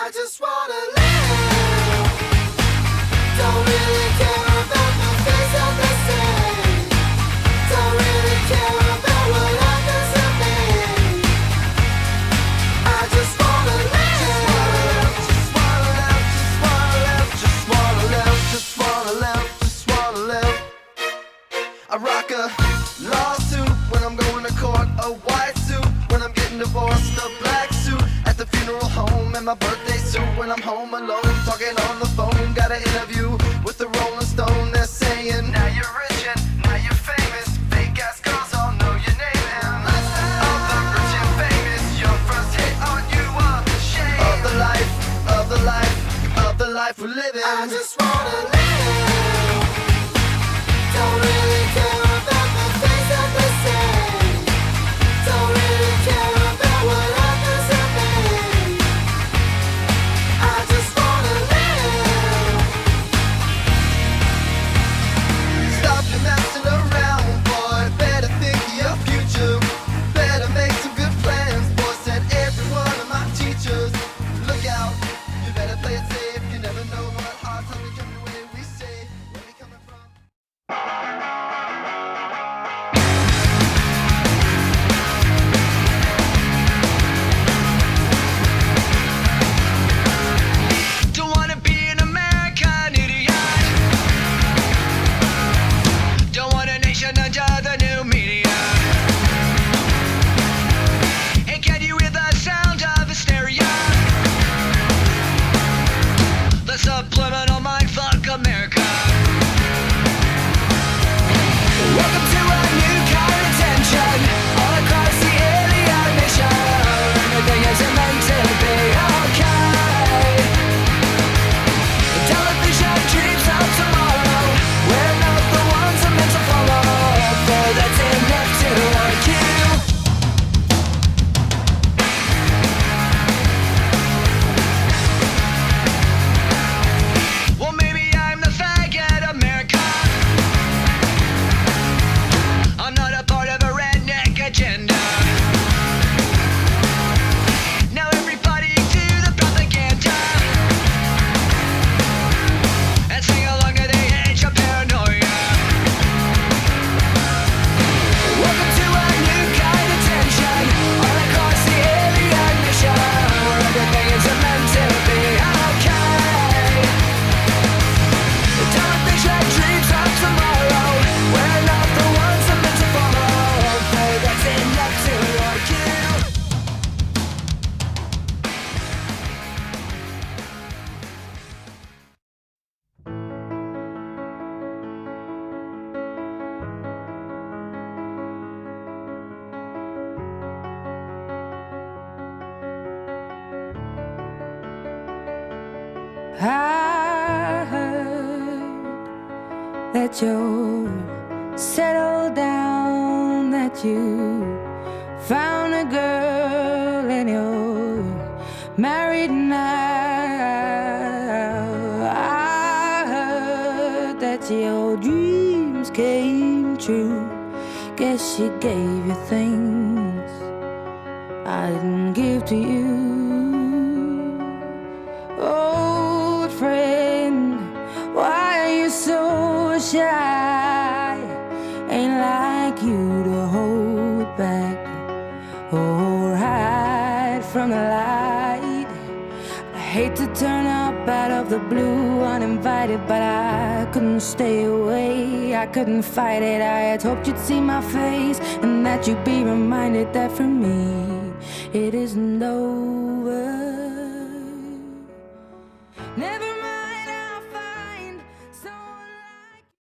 I just wanna live. Don't really care about the things that they say. Don't really care about what happens to me. I just wanna live. Just wanna live, just wanna live, just wanna live, just wanna live, just wanna live. I rock a lawsuit when I'm going to court, a white suit when I'm getting divorced, a black suit at the funeral home, and my birthday suit when I'm home alone, talking on the phone. Got an interview with the Rolling Stone. They're saying, now you're rich and now you're famous. Fake ass girls all know your name. And of the rich and famous, your first hit on you a shame of the life, of the life, of the life we're living. I just wanna live. Don't really care about the things that they say. Don't really care about what happens to me. I just wanna live. Stop your messing around, boy. Better think of your future. Better make some good plans, boy. Said every one of my teachers. Look out, you better play it safe. You never know what hard times we come your way. We say, where we coming from? Don't wanna be an American idiot. Don't want a nation under the new media. Hey, can you hear the sound of hysteria? The subliminal mindfuck America. Welcome to a new kind of tension all across the alien nation. Everything isn't meant to be okay. Television dreams of tomorrow. We're not the ones I'm meant to follow. For that's enough to warn you. Well, maybe I'm the faggot America. I'm not a part of a redneck agenda. Now everybody do the propaganda and sing along to the age of paranoia. Welcome to a new kind of tension all across the alien nation, where everything is meant to be okay. The television dreams of tomorrow. We're not the ones I'm meant to follow. But that's enough to warn you. I heard that you're settled down, that you found a girl and you're married now. I heard that your dreams came true. Guess she gave you things I didn't give to you. Old friend, why are you so shy? Ain't like you to hold back or hide from the light. I hate to turn up out of the blue uninvited, but I couldn't stay away. I couldn't fight it. I had hoped you'd see my face and that you'd be reminded that for me it isn't over. Never